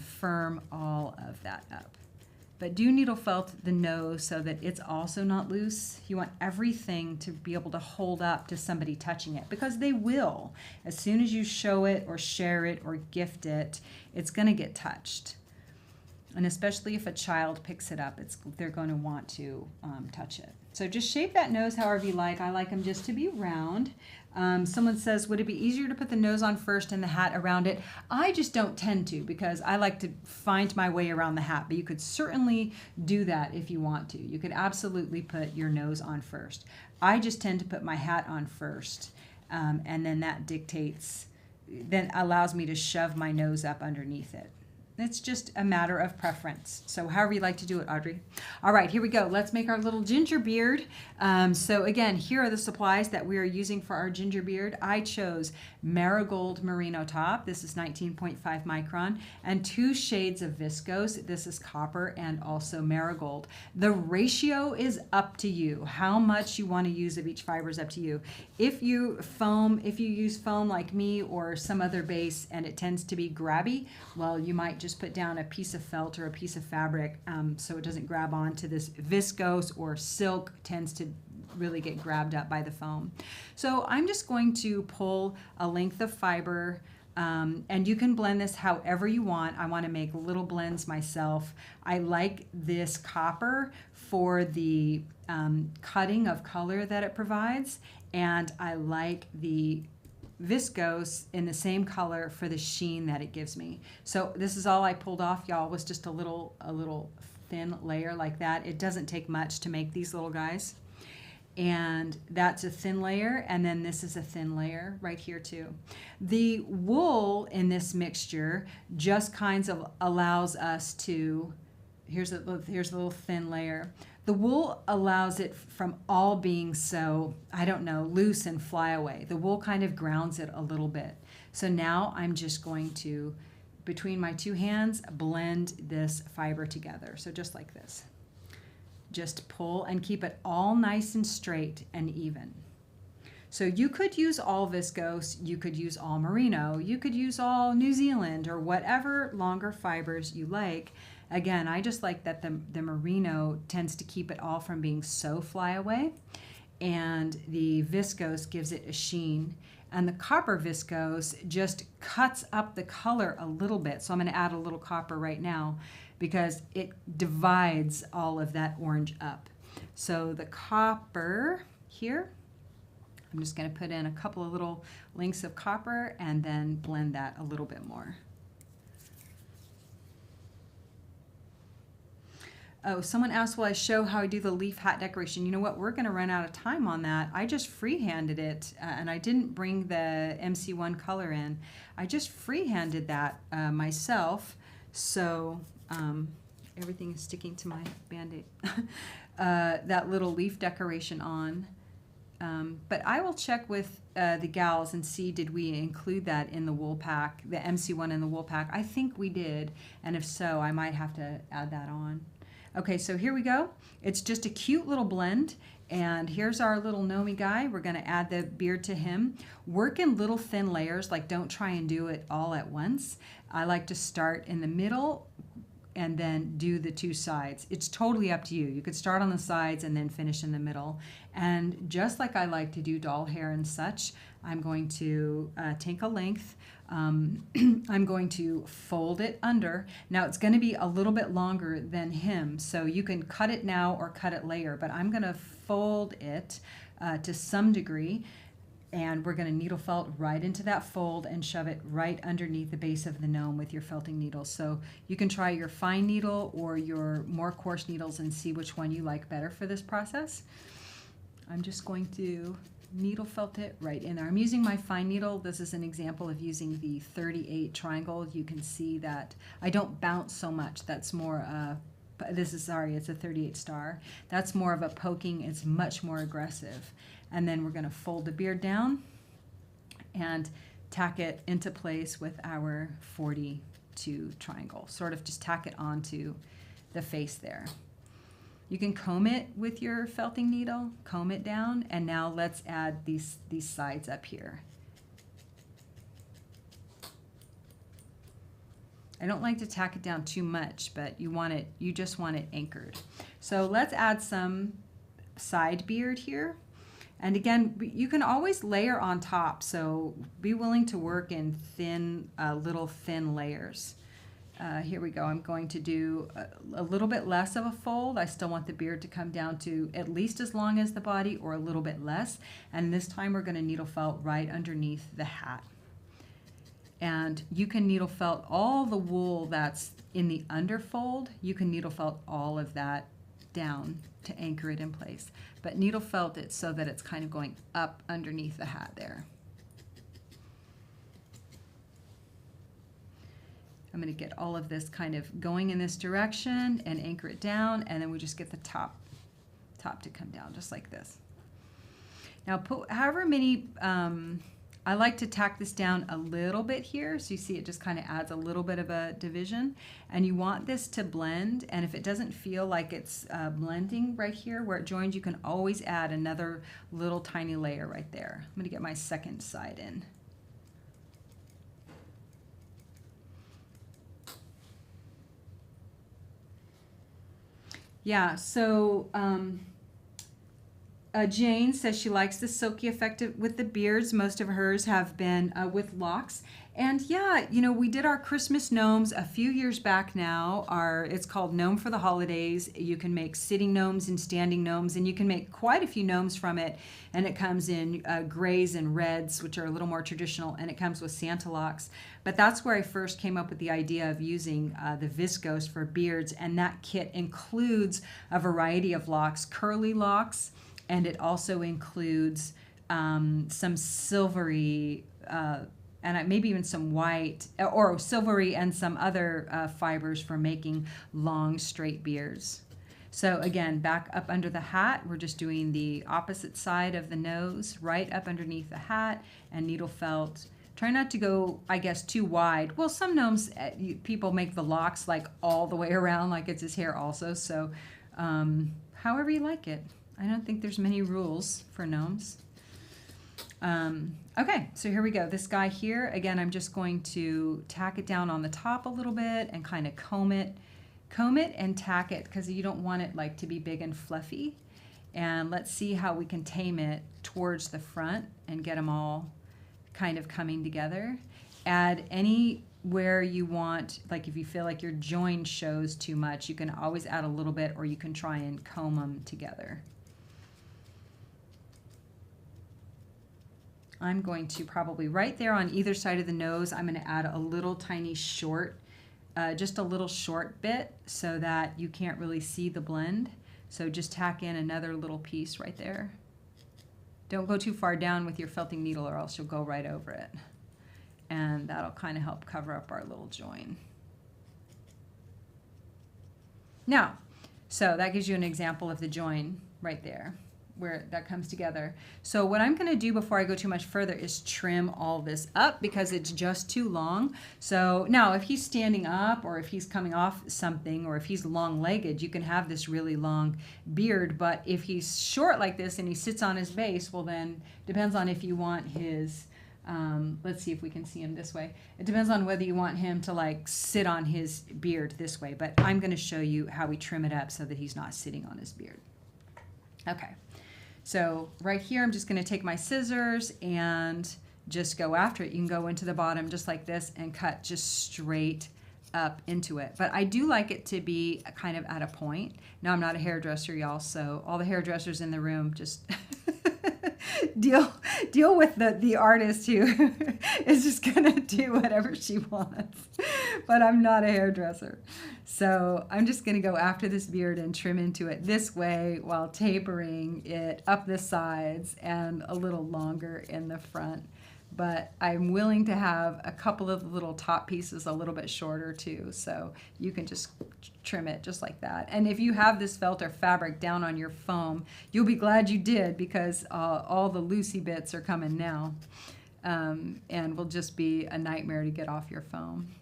firm all of that up. But do needle felt the nose so that it's also not loose. You want everything to be able to hold up to somebody touching it, because they will. As soon as you show it or share it or gift it, it's going to get touched. And especially if a child picks it up, they're going to want to touch it. So just shape that nose however you like. I like them just to be round. Someone says, would it be easier to put the nose on first and the hat around it? I just don't tend to because I like to find my way around the hat, but you could certainly do that if you want to. You could absolutely put your nose on first. I just tend to put my hat on first, and then that then allows me to shove my nose up underneath it. It's just a matter of preference. So however you like to do it, Audrey. All right, here we go. Let's make our little ginger beard. So again, here are the supplies that we are using for our ginger beard. I chose Marigold Merino top. This is 19.5 micron. And 2 shades of viscose. This is copper and also marigold. The ratio is up to you. How much you want to use of each fiber is up to you. If you use foam like me or some other base and it tends to be grabby, well, you might just put down a piece of felt or a piece of fabric so it doesn't grab onto this. Viscose or silk tends to really get grabbed up by the foam. So I'm just going to pull a length of fiber, and you can blend this however you want. I want to make little blends myself. I like this copper for the cutting of color that it provides, and I like the viscose in the same color for the sheen that it gives me. So this is all I pulled off, y'all, was just a little thin layer like that. It doesn't take much to make these little guys. And that's a thin layer, and then this is a thin layer right here too. The wool in this mixture just kind of allows us to, here's a little thin layer. The wool allows it from all being so, I don't know, loose and fly away. The wool kind of grounds it a little bit. So now I'm just going to, between my 2 hands, blend this fiber together. So just like this. Just pull and keep it all nice and straight and even. So you could use all viscose, you could use all merino, you could use all New Zealand or whatever longer fibers you like. Again, I just like that the merino tends to keep it all from being so fly away, and the viscose gives it a sheen, and the copper viscose just cuts up the color a little bit. So I'm going to add a little copper right now because it divides all of that orange up. So the copper here, I'm just going to put in a couple of little links of copper and then blend that a little bit more. Oh, someone asked, will I show how I do the leaf hat decoration? You know what? We're going to run out of time on that. I just freehanded it, and I didn't bring the MC1 color in. I just freehanded that myself, so everything is sticking to my Band-Aid. That little leaf decoration on. But I will check with the gals and see, did we include that in the wool pack, the MC1 in the wool pack? I think we did, and if so, I might have to add that on. Okay, so here we go. It's just a cute little blend, and here's our little GNOME guy. We're going to add the beard to him. Work in little thin layers, like don't try and do it all at once. I like to start in the middle and then do the 2 sides. It's totally up to you. You could start on the sides and then finish in the middle. And just like I like to do doll hair and such, I'm going to take a length. I'm going to fold it under. Now it's going to be a little bit longer than him, so you can cut it now or cut it later, but I'm going to fold it to some degree, and we're going to needle felt right into that fold and shove it right underneath the base of the gnome with your felting needles. So you can try your fine needle or your more coarse needles and see which one you like better for this process. I'm just going to needle felt it right in there. I'm using my fine needle. This is an example of using the 38 triangle. You can see that I don't bounce so much. That's more it's a 38 star. That's more of a poking. It's much more aggressive. And then we're going to fold the beard down and tack it into place with our 42 triangle. Sort of just tack it onto the face there. You can comb it with your felting needle, comb it down, and now let's add these sides up here. I don't like to tack it down too much, but you just want it anchored. So let's add some side beard here. And again, you can always layer on top, so be willing to work in thin, little thin layers. Here we go. I'm going to do a little bit less of a fold. I still want the beard to come down to at least as long as the body or a little bit less. And this time we're going to needle felt right underneath the hat. And you can needle felt all the wool that's in the underfold. You can needle felt all of that down to anchor it in place. But needle felt it so that it's kind of going up underneath the hat there. I'm going to get all of this kind of going in this direction and anchor it down, and then we just get the top to come down just like this. Now put however many, I like to tack this down a little bit here, so you see it just kind of adds a little bit of a division, and you want this to blend, and if it doesn't feel like it's blending right here where it joins, you can always add another little tiny layer right there. I'm going to get my second side in. Yeah, so Jane says she likes the silky effect with the beards. Most of hers have been with locks. And yeah, you know, we did our Christmas gnomes a few years back now. It's called Gnome for the Holidays. You can make sitting gnomes and standing gnomes, and you can make quite a few gnomes from it. And it comes in grays and reds, which are a little more traditional, and it comes with Santa locks. But that's where I first came up with the idea of using the viscose for beards, and that kit includes a variety of locks, curly locks, and it also includes some silvery, and maybe even some white, or silvery and some other fibers for making long, straight beards. So again, back up under the hat, we're just doing the opposite side of the nose, right up underneath the hat, and needle felt. Try not to go, I guess, too wide. Well, some gnomes, people make the locks like all the way around, like it's his hair also. So however you like it. I don't think there's many rules for gnomes. Okay, so here we go. This guy here, again, I'm just going to tack it down on the top a little bit and kind of comb it and tack it, because you don't want it like to be big and fluffy. And let's see how we can tame it towards the front and get them all kind of coming together. Add anywhere you want, like if you feel like your join shows too much, you can always add a little bit, or you can try and comb them together. I'm going to probably right there on either side of the nose, I'm going to add a little tiny short, just a little short bit so that you can't really see the blend. So just tack in another little piece right there. Don't go too far down with your felting needle or else you'll go right over it. And that'll kind of help cover up our little join. Now, so that gives you an example of the join right there, where that comes together. So what I'm going to do before I go too much further is trim all this up because it's just too long. So now if he's standing up, or if he's coming off something, or if he's long-legged, you can have this really long beard. But if he's short like this and he sits on his base, well then depends on if you want his let's see if we can see him this way. It depends on whether you want him to like sit on his beard this way, but I'm going to show you how we trim it up so that he's not sitting on his beard. Okay. So right here, I'm just going to take my scissors and just go after it. You can go into the bottom just like this and cut just straight up into it. But I do like it to be kind of at a point. Now, I'm not a hairdresser, y'all, so all the hairdressers in the room just deal with the artist who is just going to do whatever she wants. But I'm not a hairdresser. So I'm just going to go after this beard and trim into it this way while tapering it up the sides and a little longer in the front. But I'm willing to have a couple of little top pieces a little bit shorter too. So you can just trim it just like that. And if you have this felt or fabric down on your foam, you'll be glad you did, because all the loosey bits are coming now. And will just be a nightmare to get off your foam.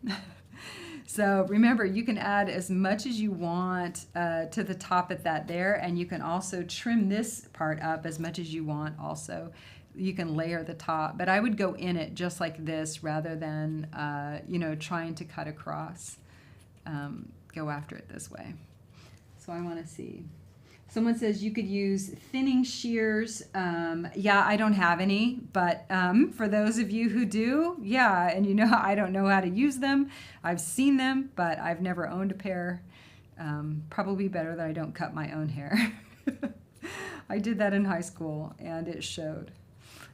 So remember, you can add as much as you want to the top of that there, and you can also trim this part up as much as you want also. You can layer the top, but I would go in it just like this rather than, trying to cut across. Go after it this way. So I want to see. Someone says you could use thinning shears. Yeah, I don't have any, but for those of you who do, yeah, and you know, I don't know how to use them. I've seen them, but I've never owned a pair. Probably better that I don't cut my own hair. I did that in high school, and it showed.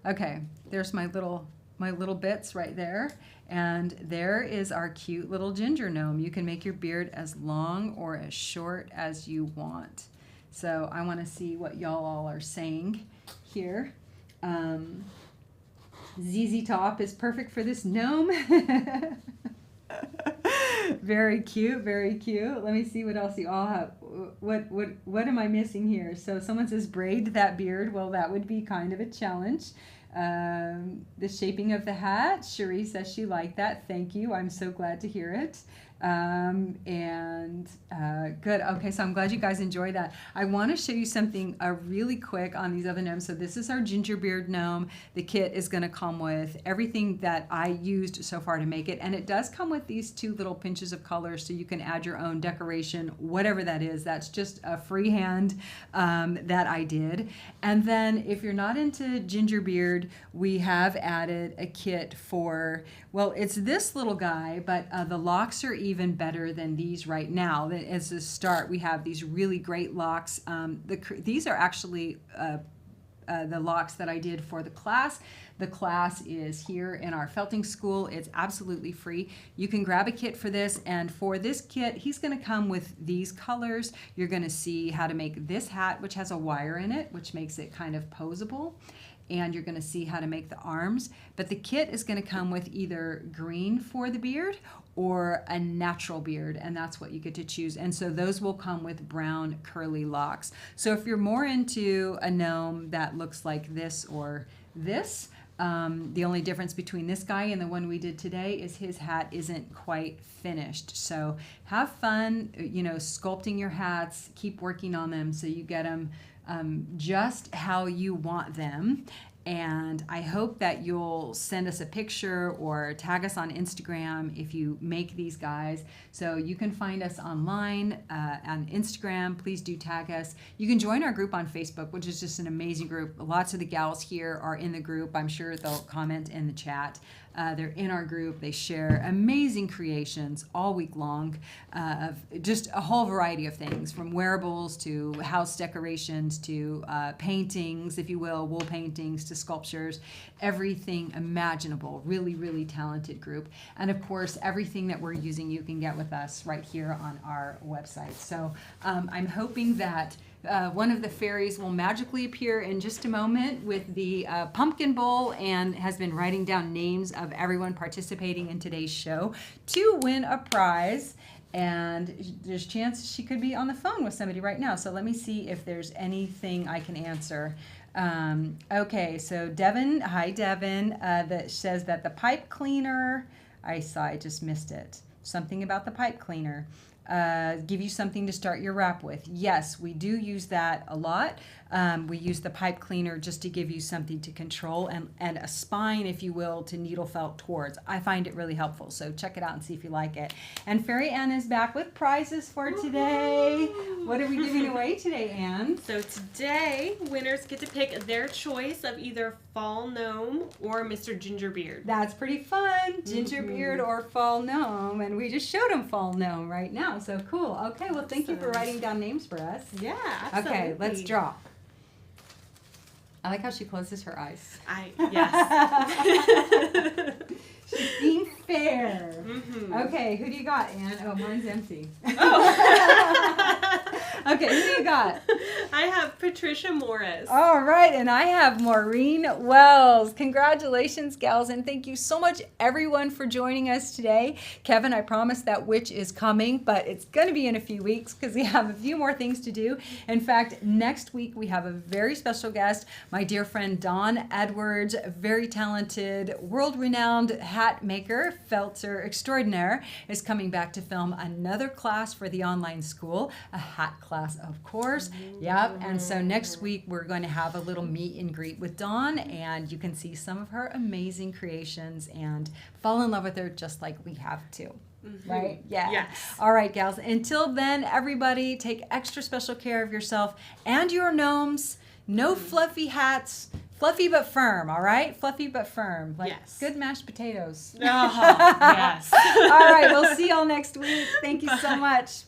Okay, there's my little bits right there. And there is our cute little ginger gnome. You can make your beard as long or as short as you want. So I want to see what y'all all are saying here. ZZ Top is perfect for this gnome. Very cute, very cute. Let me see what else you all have. What am I missing here? So someone says braid that beard. Well, that would be kind of a challenge. The shaping of the hat. Cherie says she liked that. Thank you. I'm so glad to hear it. Good. Okay, so I'm glad you guys enjoyed that. I want to show you something really quick on these other gnomes. So this is our gingerbeard gnome. The kit is going to come with everything that I used so far to make it, and it does come with these 2 little pinches of color, so you can add your own decoration, whatever that is. That's just a freehand that I did. And then if you're not into gingerbeard, we have added a kit for, well, it's this little guy, but the locks are even better than these right now. As a start, we have these really great locks. These are actually the locks that I did for the class. The class is here in our felting school. It's absolutely free. You can grab a kit for this, and for this kit, he's going to come with these colors. You're going to see how to make this hat, which has a wire in it, which makes it kind of posable. And you're going to see how to make the arms. But the kit is going to come with either green for the beard or a natural beard, and that's what you get to choose. And so those will come with brown curly locks. So if you're more into a gnome that looks like this or this, the only difference between this guy and the one we did today is his hat isn't quite finished. So have fun, you know, sculpting your hats, keep working on them so you get them just how you want them. And I hope that you'll send us a picture or tag us on Instagram if you make these guys. So you can find us online on Instagram. Please do tag us. You can join our group on Facebook, which is just an amazing group. Lots of the gals here are in the group. I'm sure they'll comment in the chat. They're in our group. They share amazing creations all week long of just a whole variety of things, from wearables to house decorations to paintings, if you will, wool paintings to sculptures, everything imaginable. Really, really talented group. And of course, everything that we're using you can get with us right here on our website. So I'm hoping that one of the fairies will magically appear in just a moment with the pumpkin bowl and has been writing down names of everyone participating in today's show to win a prize. And there's a chance she could be on the phone with somebody right now. So let me see if there's anything I can answer. Okay, so Devin, hi Devin, that says that the pipe cleaner, I just missed it. Something about the pipe cleaner. Give you something to start your wrap with. Yes, we do use that a lot. We use the pipe cleaner just to give you something to control and a spine, if you will, to needle felt towards. I find it really helpful, so check it out and see if you like it. And Fairy Ann is back with prizes for today. What are we giving away today, Ann? So today, winners get to pick their choice of either Fall Gnome or Mr. Gingerbeard. That's pretty fun. Gingerbeard or Fall Gnome. And we just showed him Fall Gnome right now, so cool. Okay, well, thank you for writing down names for us. Yeah, absolutely. Okay, let's draw. I like how she closes her eyes. Yes. She's being fair. Mm-hmm. Okay, who do you got, Ann? Oh, mine's empty. Oh. Okay, who do you got? I have Patricia Morris. All right, and I have Maureen Wells. Congratulations, gals, and thank you so much, everyone, for joining us today. Kevin, I promise that witch is coming, but it's going to be in a few weeks because we have a few more things to do. In fact, next week we have a very special guest, my dear friend Dawn Edwards, very talented, world-renowned hat maker, felter extraordinaire, is coming back to film another class for the online school, a hat class, of course. Yep. And so next week we're going to have a little meet and greet with Dawn, and you can see some of her amazing creations and fall in love with her just like we have too. right? Yeah. Yes. All right, gals. Until then, everybody take extra special care of yourself and your gnomes. No fluffy hats. Fluffy but firm, all right? Fluffy but firm. Like Yes. good mashed potatoes. Yes. All right, we'll see y'all next week. Thank you so much.